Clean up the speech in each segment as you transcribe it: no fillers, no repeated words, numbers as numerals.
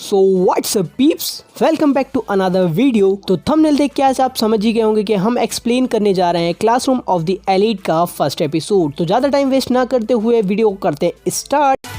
So what's up peeps, welcome back to another video. तो thumbnail देख के आज आप समझ ही गए होंगे कि हम एक्सप्लेन करने जा रहे हैं क्लासरूम ऑफ द एलीट का फर्स्ट एपिसोड। तो ज़्यादा टाइम वेस्ट ना करते हुए वीडियो करते हैं स्टार्ट।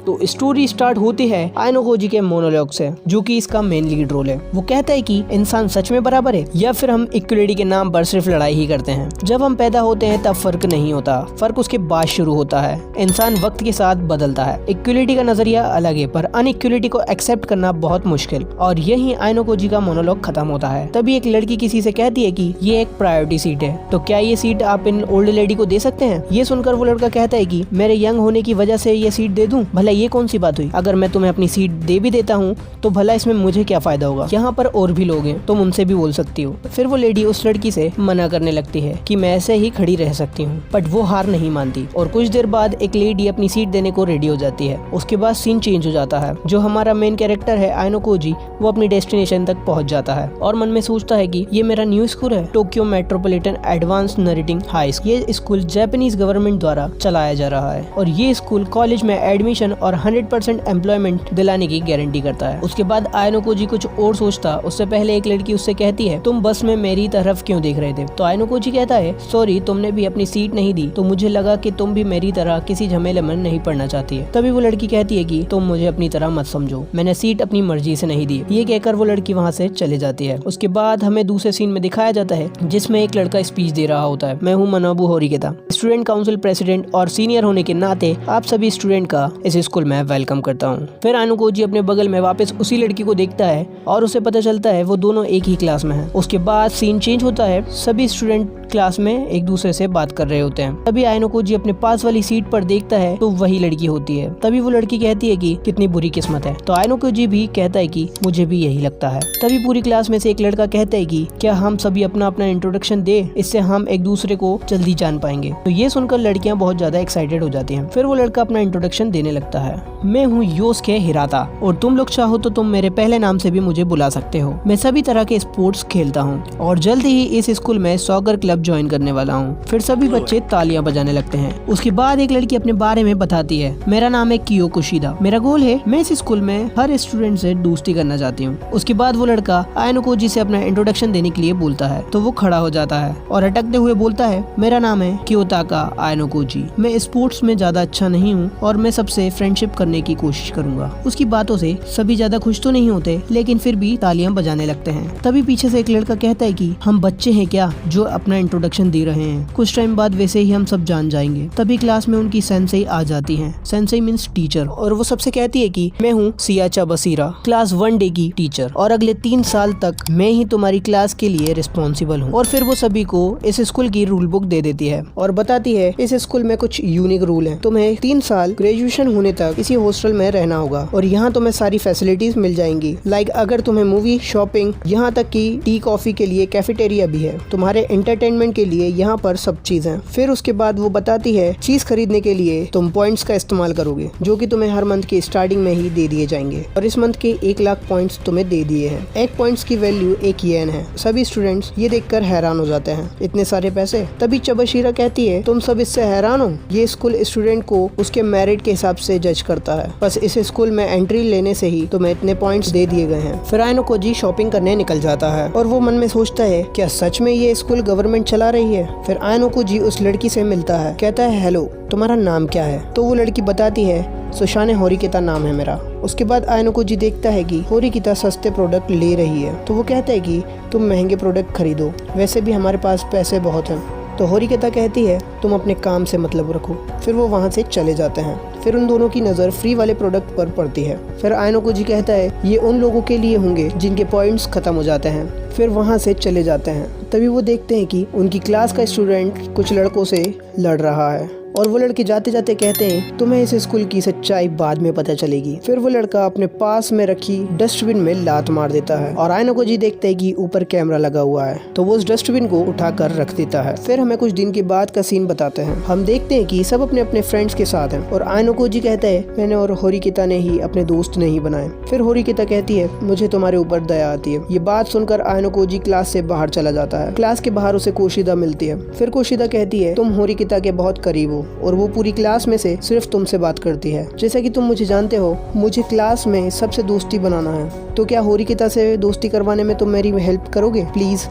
तो स्टोरी स्टार्ट होती है आयनो कोजी के मोनोलॉग से, जो कि इसका मेन लीड रोल है। वो कहता है कि इंसान सच में बराबर है या फिर हम इक्वलिटी के नाम पर सिर्फ लड़ाई ही करते हैं। जब हम पैदा होते हैं तब फर्क नहीं होता, फर्क उसके बाद शुरू होता है। इंसान वक्त के साथ बदलता है। इक्वलिटी का नजरिया अलग है पर अनइक्वलिटी को एक्सेप्ट करना बहुत मुश्किल। और यही आयनो कोजी का मोनोलॉग खत्म होता है। तभी एक लड़की किसी से कहती है कि ये एक प्रायोरिटी सीट है, तो क्या ये सीट आप इन ओल्ड लेडी को दे सकते हैं। ये सुनकर वो लड़का कहता है कि मेरे यंग होने की वजह से ये सीट दे दूं, भला ये कौन सी बात हुई। अगर मैं तुम्हें अपनी सीट दे भी देता हूँ तो भला इसमें मुझे क्या फायदा होगा। यहाँ पर और भी लोग हैं, तुम उनसे भी बोल सकती हो। फिर वो लेडी उस लड़की से मना करने लगती है कि मैं ऐसे ही खड़ी रह सकती हूँ, बट वो हार नहीं मानती। और कुछ देर बाद एक लेडी अपनी सीट देने को रेडी हो जाती है। उसके बाद सीन चेंज हो जाता है। जो हमारा मेन कैरेक्टर है आयनो कोजी, वो अपनी डेस्टिनेशन तक पहुँच जाता है और मन में सोचता है कि ये मेरा न्यू स्कूल है, Tokyo metropolitan advance narrating high school. ये स्कूल जापानीज गवर्नमेंट द्वारा चलाया जा रहा है और ये स्कूल कॉलेज में एडमिशन और 100% एम्प्लॉयमेंट दिलाने की गारंटी करता है। उसके बाद आयनो कोजी कुछ और सोचता, उससे पहले एक लड़की उससे कहती है तुम बस में मेरी तरफ क्यों देख रहे थे। तो आयनो कोजी कहता है सॉरी, तुमने भी अपनी सीट नहीं दी तो मुझे लगा कि तुम भी मेरी तरह किसी झमेले में नहीं पड़ना चाहती है। तभी वो लड़की कहती है कि तुम मुझे अपनी तरह मत समझो, मैंने सीट अपनी मर्जी से नहीं दी। ये कहकर वो लड़की वहाँ से चले जाती है। उसके बाद हमें दूसरे सीन में दिखाया जाता है जिसमें एक लड़का स्पीच दे रहा होता है। मैं हूँ मनाबू होरिकेता, स्टूडेंट काउंसिल प्रेसिडेंट और सीनियर होने के नाते आप सभी स्टूडेंट का इस स्कूल में वेलकम करता हूँ। फिर आयनो कोजी अपने बगल में वापस उसी लड़की को देखता है और उसे पता चलता है वो दोनों एक ही क्लास में हैं। उसके बाद सीन चेंज होता है, सभी स्टूडेंट क्लास में एक दूसरे से बात कर रहे होते हैं। तभी आयनो कोजी अपने पास वाली सीट पर देखता है तो वही लड़की होती है। तभी वो लड़की कहती है कि कितनी बुरी किस्मत है। तो आयनो कोजी भी कहता है कि मुझे भी यही लगता है। तभी पूरी क्लास में से एक लड़का कहता है कि क्या हम सभी अपना अपना इंट्रोडक्शन दे, इससे हम एक दूसरे को जल्दी जान पाएंगे। तो ये सुनकर लड़कियां बहुत ज्यादा एक्साइटेड हो जाती हैं। फिर वो लड़का अपना इंट्रोडक्शन देने लगता है। मैं हूँ योस्के हिराता और तुम लोग चाहो तो तुम मेरे पहले नाम से भी मुझे बुला सकते हो। मैं सभी तरह के स्पोर्ट्स खेलता हूँ और जल्द ही इस स्कूल में सॉकर क्लब ज्वाइन करने वाला हूँ। फिर सभी बच्चे तालियां बजाने लगते हैं। उसके बाद एक लड़की अपने बारे में बताती है, मेरा नाम है कियो कुशिदा, मेरा गोल है मैं इस स्कूल में हर स्टूडेंट से दोस्ती करना चाहती हूँ। उसके बाद वो लड़का आयनो कोजी से अपना इंट्रोडक्शन देने के लिए बोलता है तो वो खड़ा हो जाता है और अटकते हुए बोलता है मेरा नाम है कियोताका आयनो कोजी, मैं स्पोर्ट्स में ज्यादा अच्छा नहीं हूँ और मैं सबसे फ्रेंडशिप करने की कोशिश करूंगा। उसकी बातों से सभी ज्यादा खुश तो नहीं होते लेकिन फिर भी तालियां बजाने लगते हैं। तभी पीछे से एक लड़का कहता है कि हम बच्चे हैं क्या जो अपना इंट्रोडक्शन दे रहे हैं, कुछ टाइम बाद वैसे ही हम सब जान जाएंगे। तभी क्लास में उनकी सेंसेई आ जाती हैं। सेंसेई मींस टीचर, और वो सबसे कहती है कि मैं हूँ सियाचा बसीरा, क्लास 1 डे की टीचर और अगले 3 साल तक मैं ही तुम्हारी क्लास के लिए रिस्पॉन्सिबल हूँ। और फिर वो सभी को इस स्कूल की रूल बुक दे देती है और बताती है इस स्कूल में कुछ यूनिक रूल है, तुम्हें 3 साल ग्रेजुएशन होने तक इसी हॉस्टल में रहना होगा और यहाँ तुम्हें सारी फैसिलिटीज मिल जाएंगी। लाइक अगर तुम्हें मूवी, शॉपिंग, यहाँ तक कि टी कॉफी के लिए कैफेटेरिया भी है, तुम्हारे एंटरटेनमेंट के लिए यहाँ पर सब चीज है। फिर उसके बाद वो बताती है चीज खरीदने के लिए तुम पॉइंट्स का इस्तेमाल करोगे जो कि तुम्हें हर मंथ की स्टार्टिंग में ही दे दिए जाएंगे और इस मंथ के 1 लाख पॉइंट्स तुम्हें दे दिए हैं। एक पॉइंट्स की वैल्यू 1 येन है। सभी स्टूडेंट्स ये देखकर हैरान हो जाते हैं, इतने सारे पैसे। तभी चबशीरा कहती है तुम सब इससे हैरान हो, ये स्कूल स्टूडेंट को उसके मेरिट के हिसाब से जज करता है, बस इस स्कूल में एंट्री लेने से ही तुम्हें इतने पॉइंट्स दे दिए गए हैं। फिर आयनो कोजी शॉपिंग करने निकल जाता है और वो मन में सोचता है क्या सच में ये स्कूल गवर्नमेंट चला रही है। फिर आयनो कोजी उस लड़की से मिलता है, कहता है हेलो तुम्हारा नाम क्या है। तो वो लड़की बताती है सुशाने होरिकेता नाम है मेरा। उसके बाद आयनो कोजी देखता है कि होरिकेता सस्ते प्रोडक्ट ले रही है तो वो कहता है कि तुम महंगे प्रोडक्ट खरीदो, वैसे भी हमारे पास पैसे बहुत हैं। तो होरिकेता कहती है तुम अपने काम से मतलब रखो। फिर वो वहाँ से चले जाते हैं। फिर उन दोनों की नज़र फ्री वाले प्रोडक्ट पर पड़ती है। फिर आयनो कोजी कहता है ये उन लोगों के लिए होंगे जिनके पॉइंट्स खत्म हो जाते हैं। फिर वहाँ से चले जाते हैं। तभी वो देखते हैं कि उनकी क्लास का स्टूडेंट कुछ लड़कों से लड़ रहा है और वो लड़के जाते जाते कहते हैं तुम्हें इस स्कूल की सच्चाई बाद में पता चलेगी। फिर वो लड़का अपने पास में रखी डस्टबिन में लात मार देता है और आयनको जी देखते हैं कि ऊपर कैमरा लगा हुआ है, तो वो उस डस्टबिन को उठाकर रख देता है। फिर हमें कुछ दिन के बाद का सीन बताते हैं। हम देखते हैं कि सब अपने अपने फ्रेंड्स के साथ हैं और आयनको जी कहता है मैंने और होरिकिता ने ही अपने दोस्त नहीं बनाए। फिर होरिकिता कहती है मुझे तुम्हारे ऊपर दया आती है। ये बात सुनकर आयनको जी क्लास से बाहर चला जाता है। क्लास के बाहर उसे कोशिदा मिलती है। फिर कोशिदा कहती है तुम होरिकिता के बहुत करीब हो और वो पूरी क्लास में से सिर्फ तुमसे बात करती है। जैसा कि तुम मुझे जानते हो, मुझे क्लास में सबसे दोस्ती बनाना है, तो क्या होरिकिता से दोस्ती करवाने में तुम मेरी हेल्प करोगे प्लीज।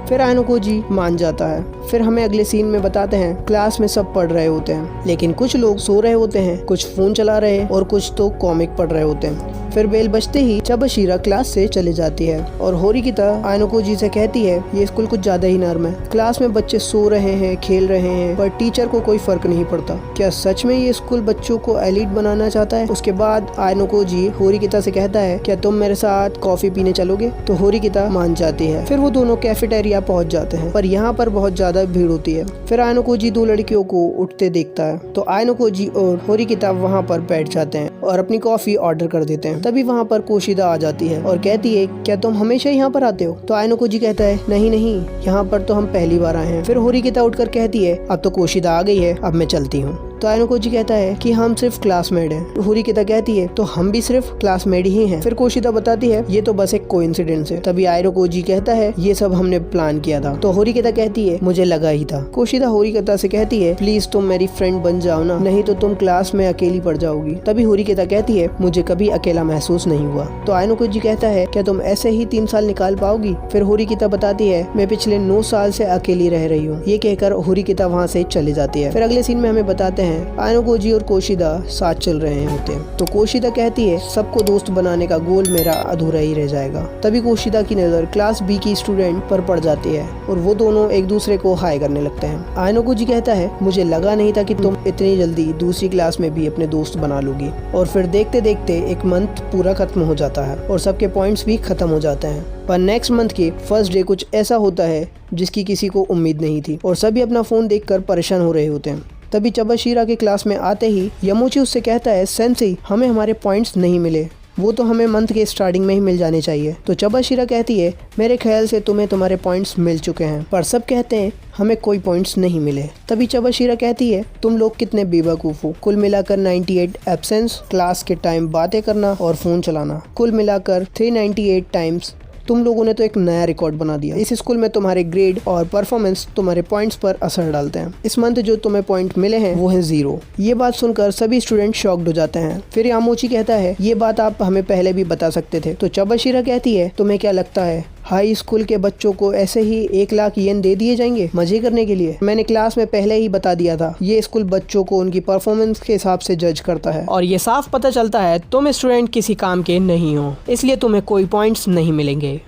फिर आयनको जी मान जाता है। फिर हमें अगले सीन में बताते हैं क्लास में सब पढ़ रहे होते हैं, लेकिन कुछ लोग सो रहे होते हैं, कुछ फोन चला रहे हैं और कुछ तो कॉमिक पढ़ रहे होते हैं। फिर बेल बजते ही चबशीरा क्लास से चले जाती है और होरिकिता आयनको जी से कहती है ये स्कूल कुछ ज्यादा ही नर्म है। क्लास में बच्चे सो रहे हैं, खेल रहे हैं, पर टीचर को कोई फर्क नहीं पड़ता। क्या सच में ये स्कूल बच्चों को एलीट बनाना चाहता है। उसके बाद आयनको जी होरिकिता से कहता है क्या तुम मेरे साथ कॉफी पीने चलोगे, तो होरिकिता मान जाती है। फिर वो दोनों कैफेटेरिया पहुंच जाते हैं, पर यहाँ पर बहुत ज्यादा भीड़ होती है। फिर आयनको जी दो लड़कियों को उठते देखता है, तो आयनको जी और होरिकिता वहाँ पर बैठ जाते हैं और अपनी कॉफी ऑर्डर कर देते हैं। तभी वहाँ पर कोशिदा आ जाती है और कहती है क्या तुम हमेशा यहाँ पर आते हो, तो आयनको जी कहता है नहीं नहीं, यहाँ पर तो हम पहली बार आए हैं। फिर होरिकिता उठकर कहती है अब तो कोशिदा आ गई है, अब मैं चलती हूँ। तो आयनको जी कहता है कि हम सिर्फ क्लासमेट हैं। होरिकिता कहती है तो हम भी सिर्फ क्लासमेट ही हैं। फिर कोशिदा बताती है ये तो बस एक कोइंसिडेंस है। तभी आयनको जी कहता है ये सब हमने प्लान किया था। तो होरिकिता कहती है मुझे लगा ही था। कोशिदा होरिकिता से कहती है प्लीज तुम मेरी फ्रेंड बन जाओ ना, नहीं तो तुम क्लास में अकेली पड़ जाओगी। तभी होरिकिता कहती है मुझे कभी अकेला महसूस नहीं हुआ। तो आयनको जी कहता है क्या तुम ऐसे ही 3 साल निकाल पाओगी। फिर होरिकिता बताती है मैं पिछले 9 साल से अकेली रह रही हूँ। ये कहकर होरिकिता वहाँ से चली जाती है। फिर अगले सीन में हमें बताते हैं आयनको जी और कोशिदा साथ चल रहे होते हैं। तो कोशिदा कहती है सबको दोस्त बनाने का गोल मेरा अधूरा ही रह जाएगा। तभी कोशिदा की नजर क्लास बी की स्टूडेंट पर पड़ जाती है और वो दोनों एक दूसरे को हाय करने लगते हैं। आयनको जी कहता है मुझे लगा नहीं था कि तुम इतनी जल्दी दूसरी क्लास में भी अपने दोस्त बना लोगी। और फिर देखते देखते एक मंथ पूरा खत्म हो जाता है और सबके पॉइंट्स भी खत्म हो जाते हैं। पर नेक्स्ट मंथ के फर्स्ट डे कुछ ऐसा होता है जिसकी किसी को उम्मीद नहीं थी और सभी अपना फोन देखकर परेशान हो रहे होते हैं। तभी चबशीरा के क्लास में आते ही यमोची उससे कहता है सेंसेई हमें हमारे पॉइंट्स नहीं मिले, वो तो हमें मंथ के स्टार्टिंग में ही मिल जाने चाहिए। तो चबशीरा कहती है मेरे ख्याल से तुम्हें तुम्हारे पॉइंट्स मिल चुके हैं, पर सब कहते हैं हमें कोई पॉइंट्स नहीं मिले। तभी चबशीरा कहती है तुम लोग कितने बेवकूफ़ हो, कुल मिलाकर 98 एब्सेंस, क्लास के टाइम बातें करना और फ़ोन चलाना, कुल मिलाकर 398 टाइम्स। तुम लोगों ने तो एक नया रिकॉर्ड बना दिया। इस स्कूल में तुम्हारे ग्रेड और परफॉर्मेंस तुम्हारे पॉइंट्स पर असर डालते हैं। इस मंथ जो तुम्हें पॉइंट मिले हैं वो है 0। ये बात सुनकर सभी स्टूडेंट शॉक्ड हो जाते हैं। फिर यामोची कहता है ये बात आप हमें पहले भी बता सकते थे। तो चबशीरा कहती है तुम्हें क्या लगता है हाई स्कूल के बच्चों को ऐसे ही 1 लाख येन दे दिए जाएंगे मजे करने के लिए। मैंने क्लास में पहले ही बता दिया था ये स्कूल बच्चों को उनकी परफॉर्मेंस के हिसाब से जज करता है और ये साफ पता चलता है तुम स्टूडेंट किसी काम के नहीं हो, इसलिए तुम्हें कोई पॉइंट्स नहीं मिलेंगे।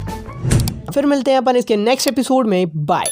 फिर मिलते हैं अपन इसके नेक्स्ट एपिसोड में। बाय।